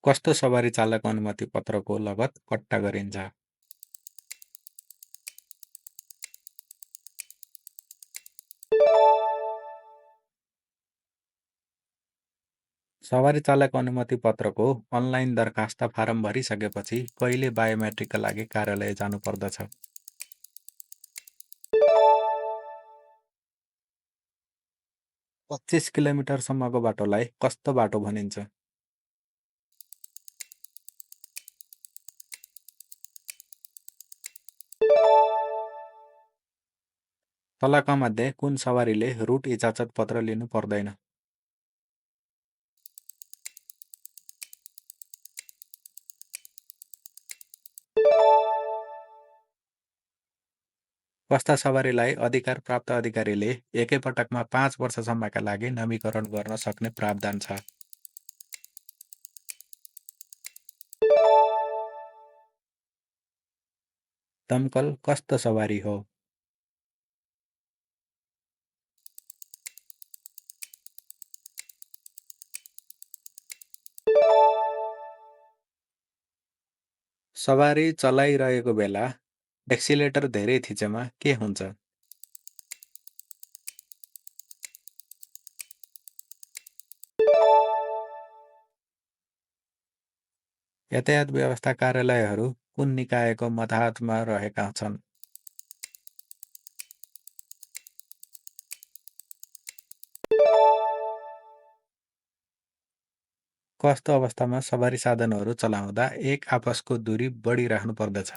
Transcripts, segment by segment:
कस्तो सवारी चालक अनुमति पत्रको लगत कट्टा गरिन्छ? सवारी चालक अनुमति पत्रको अनलाइन दरखास्त फारम भरिसकेपछि कहिले बायोमेट्रिकका लागि कार्यालय जानुपर्दछ? 25 किलोमिटरसम्मको बाटोलाई कस्तो बाटो भनिन्छ? तलकामध्ये कुन सवारीले रुट इजाजत पत्र लिनु पर्दैन? कस्ता सवारीलाई अधिकार प्राप्त अधिकारीले एकैपटकमा 5 वर्षसम्मका लागि नवीकरण गर्न सक्ने प्रावधान छ? दमकल कस्तो सवारी हो? सवारी चलाइरहेको बेला एक्सिलेटर धेरै थिचेमा के हुन्छ? यातायात व्यवस्था कार्यालयहरू कुन निकायको मताहतमा रहेका छन्? कस्तो अवस्थामा सवारी साधनहरू चलाउँदा एक आपसको दूरी बढी राख्नुपर्दछ?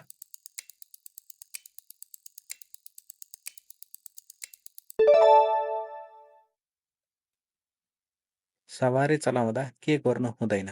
सवारी चलाउँदा के गर्नु हुँदैन?